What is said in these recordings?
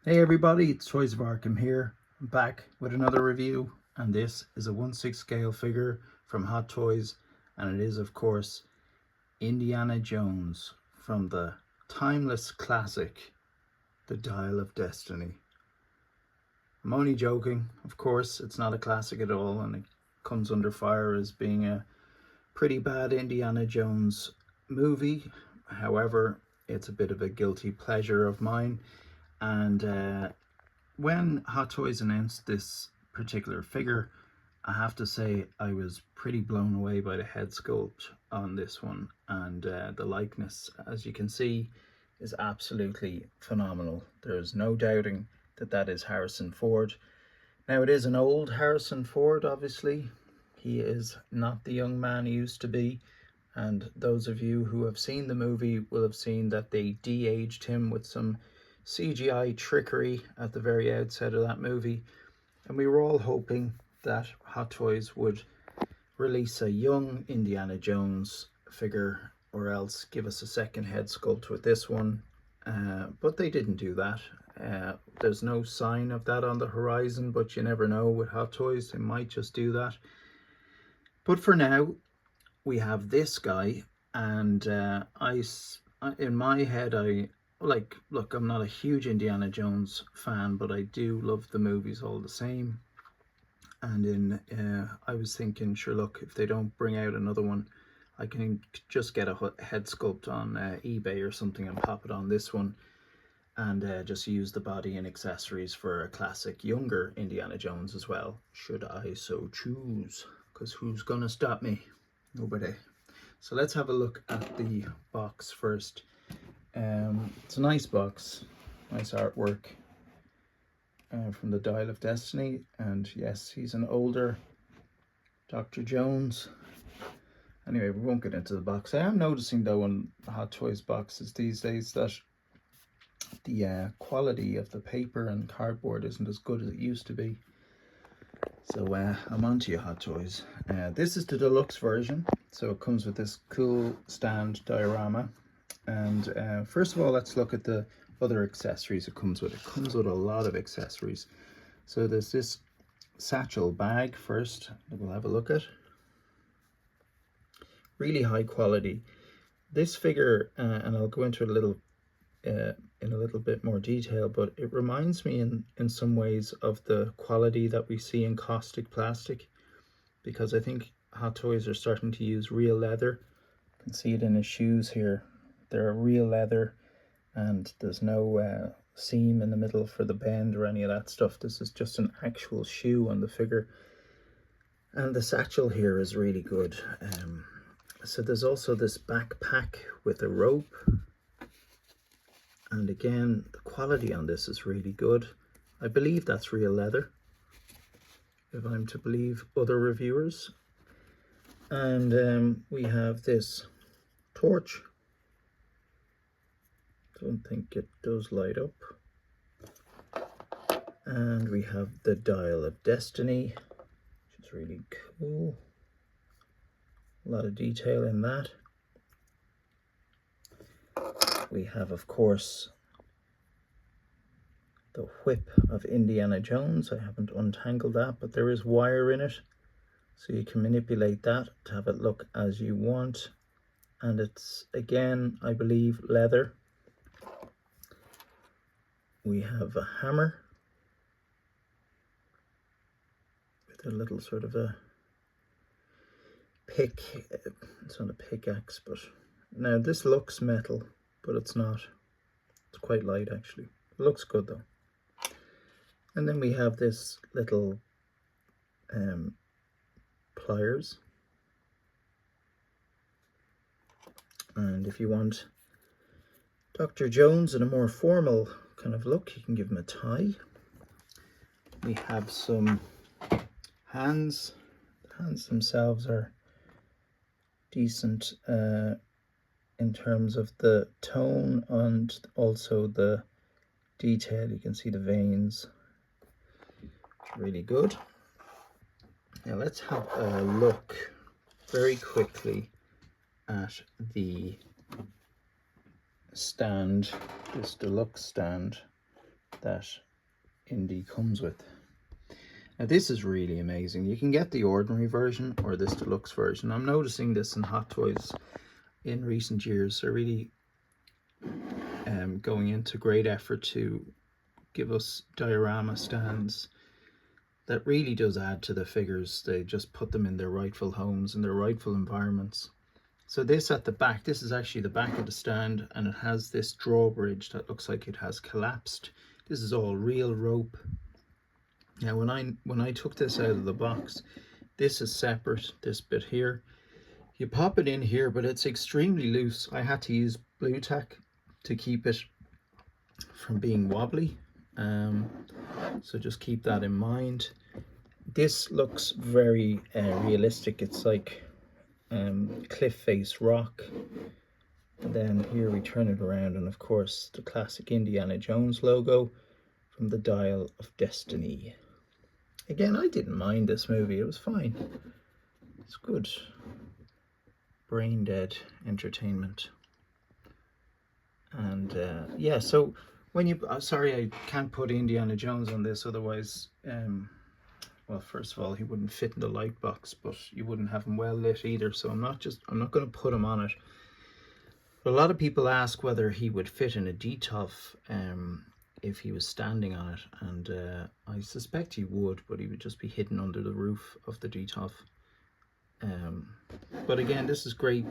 Hey everybody, it's Toys of Arkham here. I'm back with another review, and this is a 1/6 scale figure from Hot Toys, and it is of course Indiana Jones from the timeless classic, The Dial of Destiny. I'm only joking, of course, it's not a classic at all, and it comes under fire as being a pretty bad Indiana Jones movie. However, it's a bit of a guilty pleasure of mine, and when Hot Toys announced this particular figure, I have to say I was pretty blown away by the head sculpt on this one, and the likeness, as you can see, is absolutely phenomenal. There's no doubting that that is Harrison Ford. Now, it is an old Harrison Ford, obviously. He is not the young man he used to be, and those of you who have seen the movie will have seen that they de-aged him with some CGI trickery at the very outset of that movie, and we were all hoping that Hot Toys would release a young Indiana Jones figure or else give us a second head sculpt with this one, but they didn't do that. There's no sign of that on the horizon, but you never know with Hot Toys, they might just do that. But for now, we have this guy, and in my head, look, I'm not a huge Indiana Jones fan, but I do love the movies all the same. And I was thinking, sure, look, if they don't bring out another one, I can just get a head sculpt on eBay or something and pop it on this one, and just use the body and accessories for a classic younger Indiana Jones as well, should I so choose, because who's gonna stop me? Nobody. So let's have a look at the box first. It's a nice box, nice artwork from the Dial of Destiny, and yes, he's an older Dr. Jones. Anyway, we won't get into the box. I am noticing though on Hot Toys boxes these days that the quality of the paper and cardboard isn't as good as it used to be. So I'm on to you, Hot Toys. This is the deluxe version, so it comes with this cool stand diorama. And first of all, let's look at the other accessories it comes with. It comes with a lot of accessories. So there's this satchel bag first that we'll have a look at. Really high quality. This figure, and I'll go into it in a little bit more detail, but it reminds me in some ways of the quality that we see in caustic plastic, because I think Hot Toys are starting to use real leather. You can see it in his shoes here. They're real leather, and there's no seam in the middle for the bend or any of that stuff. This is just an actual shoe on the figure. And the satchel here is really good. So there's also this backpack with a rope. And again, the quality on this is really good. I believe that's real leather, if I'm to believe other reviewers. And we have this torch. Don't think it does light up. And we have the Dial of Destiny, which is really cool. A lot of detail in that. We have, of course, the whip of Indiana Jones. I haven't untangled that, but there is wire in it, so you can manipulate that to have it look as you want. And it's, again, I believe, leather. We have a hammer with a little sort of a pick. It's not a pickaxe, but now this looks metal, but it's not. It's quite light, actually. It looks good though. And then we have this little pliers. And if you want Dr. Jones in a more formal kind of look, you can give him a tie. We have some hands. The hands themselves are decent in terms of the tone and also the detail. You can see the veins. It's really good. Now let's have a look very quickly at the stand, this deluxe stand. that Indy comes with. Now this is really amazing. You can get the ordinary version or this deluxe version. I'm noticing this in Hot Toys in recent years. They're really going into great effort to give us diorama stands that really does add to the figures. They just put them in their rightful homes and their rightful environments. So this at the back, this is actually the back of the stand, and it has this drawbridge that looks like it has collapsed. This is all real rope. Now when I took this out of the box, this is separate, this bit here. You pop it in here, but it's extremely loose. I had to use blue tack to keep it from being wobbly. So just keep that in mind. This looks very realistic. It's like cliff face rock. And then here we turn it around, and of course the classic Indiana Jones logo from the Dial of Destiny. Again, I didn't mind this movie. It was fine. It's good. Brain dead entertainment. And yeah, so when you sorry I can't put Indiana Jones on this, otherwise well, first of all, he wouldn't fit in the light box, but you wouldn't have him well lit either, so I'm not going to put him on it. But a lot of people ask whether he would fit in a DTOF if he was standing on it, and I suspect he would, but he would just be hidden under the roof of the DTOF. But again, this is great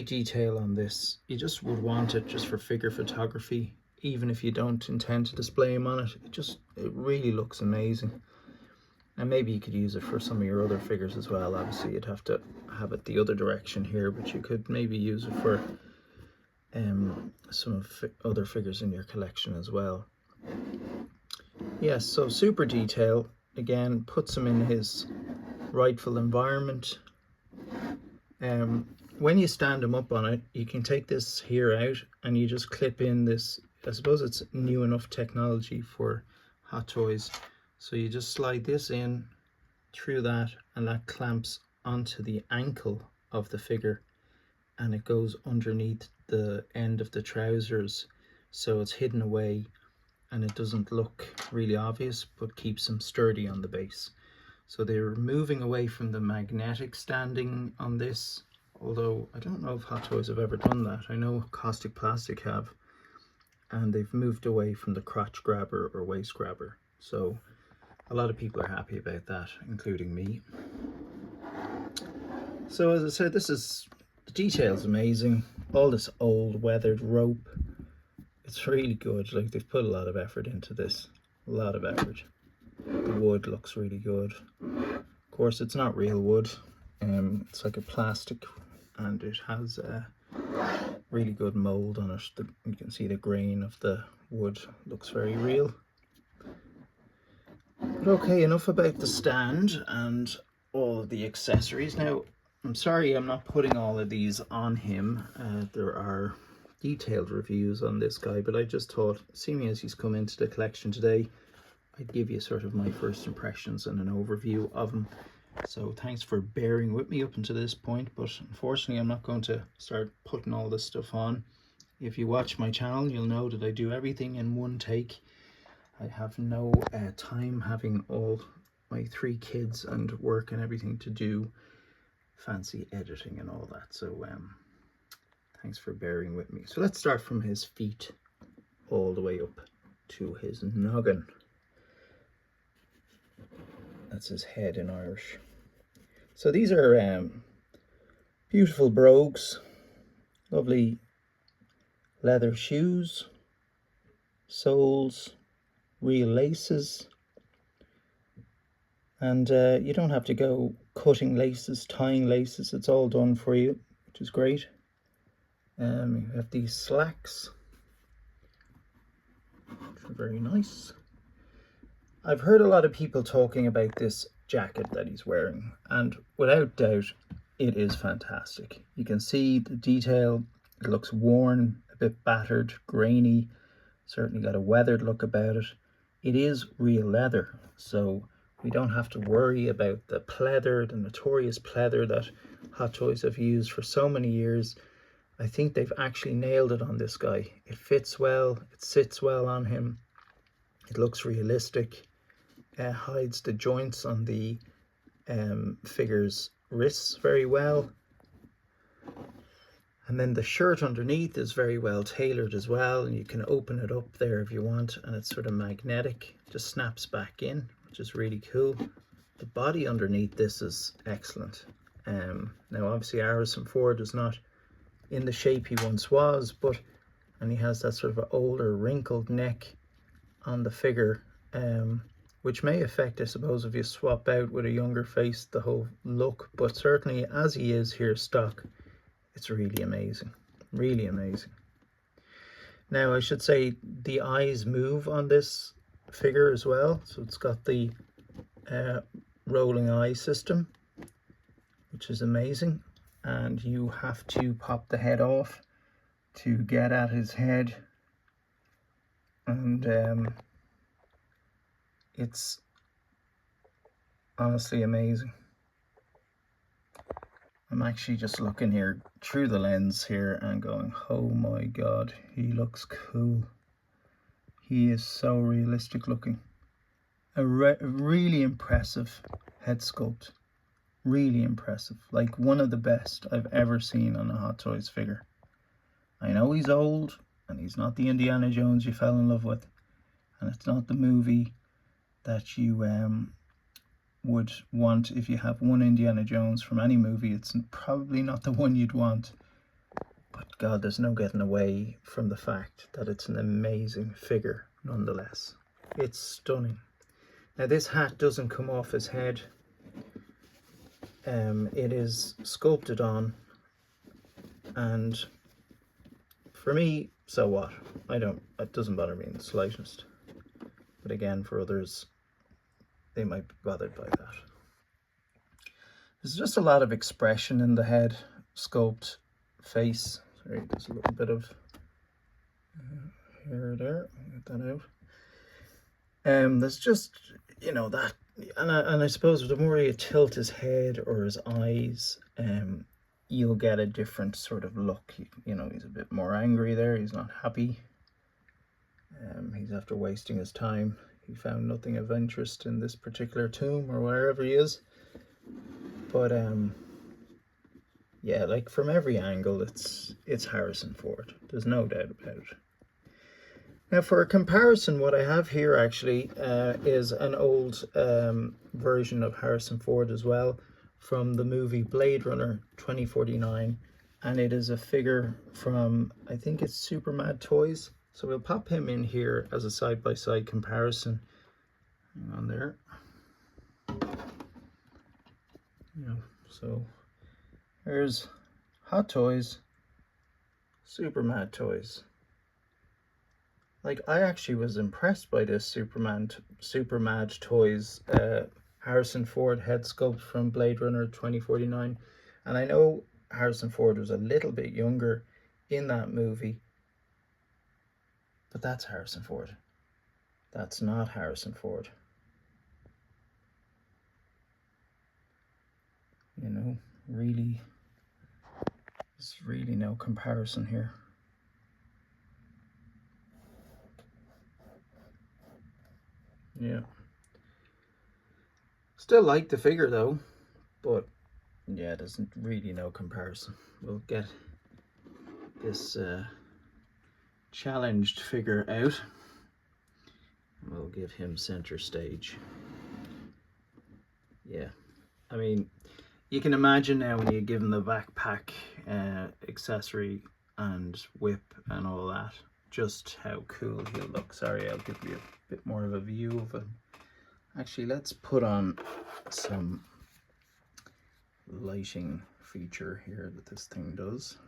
detail on this. You just would want it just for figure photography, even if you don't intend to display him on it. It really looks amazing. And maybe you could use it for some of your other figures as well. Obviously you'd have to have it the other direction here, but you could maybe use it for some of other figures in your collection as well. Yes, so super detail. Again, puts him in his rightful environment. When you stand him up on it, you can take this here out and you just clip in this. I suppose it's new enough technology for Hot Toys. So you just slide this in through that, and that clamps onto the ankle of the figure, and it goes underneath the end of the trousers, so it's hidden away and it doesn't look really obvious, but keeps them sturdy on the base. So they're moving away from the magnetic standing on this, although I don't know if Hot Toys have ever done that. I know Caustic Plastic have, and they've moved away from the crotch grabber or waist grabber. So a lot of people are happy about that, including me. So as I said, the detail's amazing. All this old weathered rope. It's really good. Like, they've put a lot of effort into this. A lot of effort. The wood looks really good. Of course, it's not real wood. It's like a plastic, and it has a really good mold on it. You can see the grain of the wood looks very real. But okay, enough about the stand and all of the accessories. Now, I'm sorry I'm not putting all of these on him. There are detailed reviews on this guy, but I just thought, seeing as he's come into the collection today, I'd give you sort of my first impressions and an overview of him. So thanks for bearing with me up until this point, but unfortunately I'm not going to start putting all this stuff on. If you watch my channel, you'll know that I do everything in one take. I have no time, having all my 3 kids and work and everything, to do fancy editing and all that. So thanks for bearing with me. So let's start from his feet all the way up to his noggin. That's his head in Irish. So these are beautiful brogues, lovely leather shoes, soles, real laces, and you don't have to go cutting laces, tying laces. It's all done for you, which is great. You have these slacks, which are very nice. I've heard a lot of people talking about this jacket that he's wearing, and without doubt it is fantastic. You can see the detail. It looks worn, a bit battered, grainy, certainly got a weathered look about it. It is real leather, so we don't have to worry about the pleather, the notorious pleather that Hot Toys have used for so many years. I think they've actually nailed it on this guy. It fits well, it sits well on him. It looks realistic, hides the joints on the figure's wrists very well. And then the shirt underneath is very well tailored as well, and you can open it up there if you want, and it's sort of magnetic, just snaps back in, which is really cool. The body underneath this is excellent. Now obviously Harrison Ford is not in the shape he once was, and he has that sort of older wrinkled neck on the figure, which may affect, I suppose, if you swap out with a younger face, the whole look. But certainly as he is here stock, it's really amazing, really amazing. Now I should say the eyes move on this figure as well, so it's got the rolling eye system, which is amazing, and you have to pop the head off to get at his head, and it's honestly amazing. I'm actually just looking here through the lens here and going, oh my god, he looks cool. He is so realistic looking. A really impressive head sculpt. Really impressive. Like one of the best I've ever seen on a Hot Toys figure. I know he's old and he's not the Indiana Jones you fell in love with, and it's not the movie that you would want. If you have one Indiana Jones from any movie, it's probably not the one you'd want. But god, there's no getting away from the fact that it's an amazing figure nonetheless. It's stunning. Now this hat doesn't come off his head. It is sculpted on, and for me, so what? It doesn't bother me in the slightest. But again, for others, they might be bothered by that. There's just a lot of expression in the head sculpt face. Sorry, there's a little bit of hair there. Get that out. There's just, you know, that, and I suppose the more you tilt his head or his eyes, you'll get a different sort of look. You know, he's a bit more angry there. He's not happy. He's after wasting his time. He found nothing of interest in this particular tomb or wherever he is. But yeah, like from every angle, it's Harrison Ford. There's no doubt about it. Now for a comparison, what I have here actually is an old version of Harrison Ford as well, from the movie Blade Runner 2049, and it is a figure from, I think it's Super Mad Toys. So we'll pop him in here as a side-by-side comparison. Hang on there. You know, so here's Hot Toys, Super Mad Toys. Like, I actually was impressed by this Super Mad Toys Harrison Ford head sculpt from Blade Runner 2049. And I know Harrison Ford was a little bit younger in that movie, but that's Harrison Ford. That's not Harrison Ford. You know, really, there's really no comparison here. Yeah. Still like the figure though, but yeah, there's really no comparison. We'll get this challenged figure out. We'll give him center stage. Yeah, I mean, you can imagine now when you give him the backpack, accessory and whip and all that, just how cool he'll look. Sorry, I'll give you a bit more of a view of him. Actually, let's put on some lighting feature here that this thing does.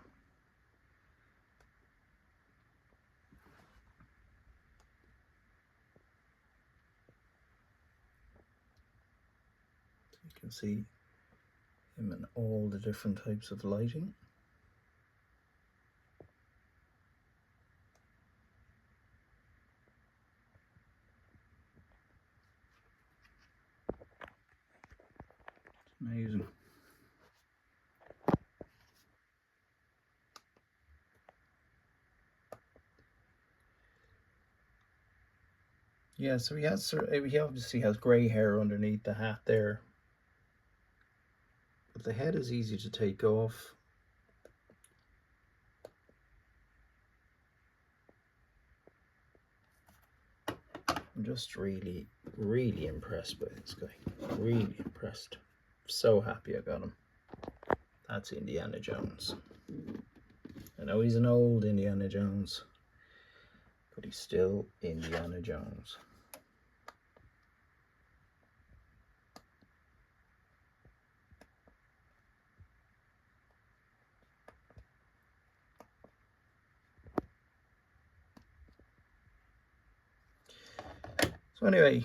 You can see him in all the different types of lighting. Amazing. Yeah, so he obviously has grey hair underneath the hat there. But the head is easy to take off. I'm just really, really impressed by this guy. Really impressed. So happy I got him. That's Indiana Jones. I know he's an old Indiana Jones, but he's still Indiana Jones. So anyway,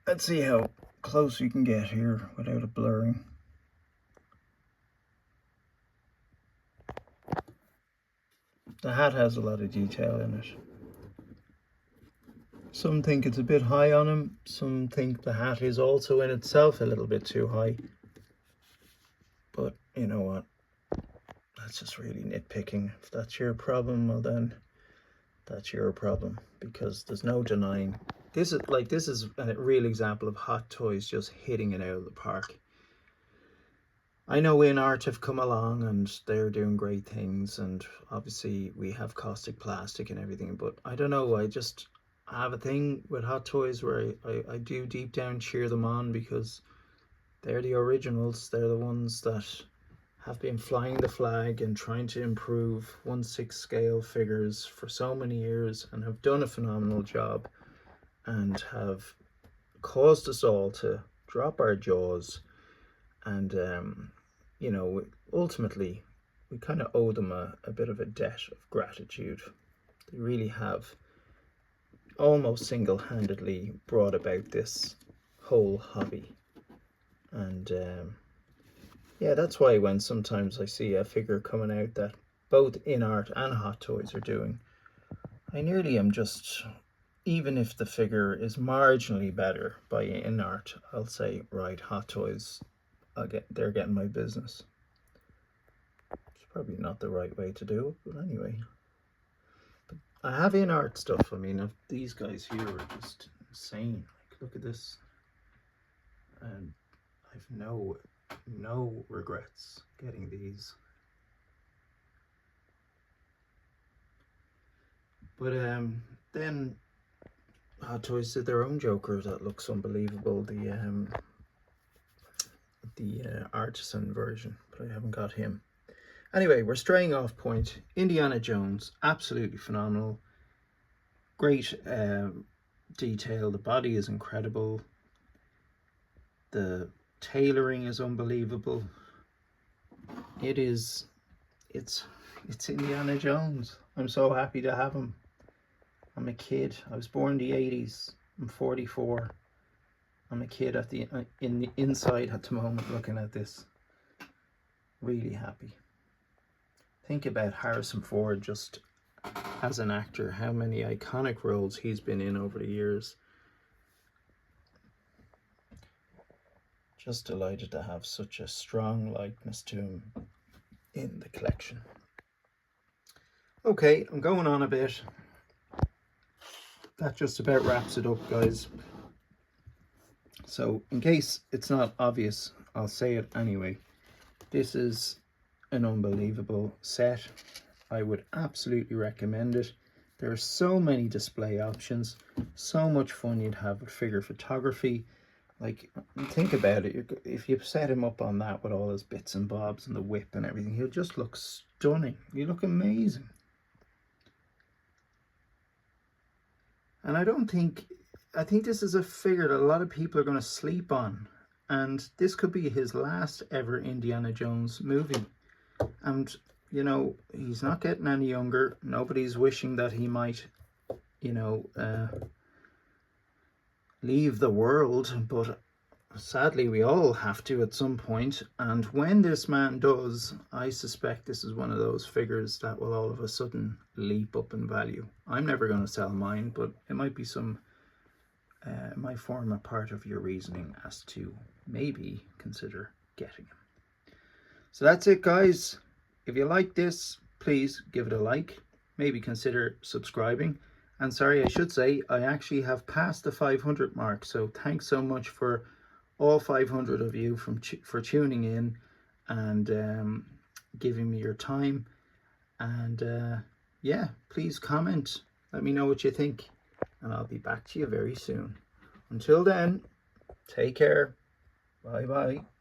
let's see how close you can get here without it blurring. The hat has a lot of detail in it. Some think it's a bit high on him. Some think the hat is also in itself a little bit too high. But you know what? That's just really nitpicking. If that's your problem, well then that's your problem, because there's no denying. This is a real example of Hot Toys just hitting it out of the park. I know InArt have come along and they're doing great things, and obviously we have caustic plastic and everything, but I don't know, I have a thing with Hot Toys where I do deep down cheer them on, because they're the originals. They're the ones that have been flying the flag and trying to improve 1/6 scale figures for so many years, and have done a phenomenal job, and have caused us all to drop our jaws. And you know, ultimately we kind of owe them a bit of a debt of gratitude. They really have almost single-handedly brought about this whole hobby. And yeah, that's why when sometimes I see a figure coming out that both InArt and Hot Toys are doing, I nearly am just, even if the figure is marginally better by InArt, I'll say, right, Hot Toys, they're getting my business. It's probably not the right way to do it, but anyway. But I have InArt stuff. I mean, these guys here are just insane. Like, look at this. And I've no regrets getting these. But then Hot Toys did their own Joker that looks unbelievable. The artisan version, but I haven't got him. Anyway, we're straying off point. Indiana Jones, absolutely phenomenal. Great detail. The body is incredible. The tailoring is unbelievable. It's Indiana Jones. I'm so happy to have him. I'm a kid. I was born in the 80s. I'm 44. I'm a kid in the inside at the moment looking at this. Really happy. Think about Harrison Ford just as an actor, how many iconic roles he's been in over the years. Just delighted to have such a strong likeness to him in the collection. Okay, I'm going on a bit. That just about wraps it up, guys. So in case it's not obvious, I'll say it anyway. This is an unbelievable set. I would absolutely recommend it. There are so many display options, so much fun you'd have with figure photography. Like, think about it, if you set him up on that with all his bits and bobs and the whip and everything, he'll just look stunning. He'll look amazing. And I think this is a figure that a lot of people are going to sleep on. And this could be his last ever Indiana Jones movie. And, you know, he's not getting any younger. Nobody's wishing that he might, you know, leave the world. But sadly, we all have to at some point. And when this man does, I suspect this is one of those figures that will all of a sudden leap up in value. I'm never going to sell mine, but it might be might form a part of your reasoning as to maybe consider getting him. So that's it, guys. If you like this, please give it a like. Maybe consider subscribing. And sorry, I should say, I actually have passed the 500 mark. So thanks so much for all 500 of you for tuning in and giving me your time. And yeah, please comment. Let me know what you think. And I'll be back to you very soon. Until then, take care. Bye bye.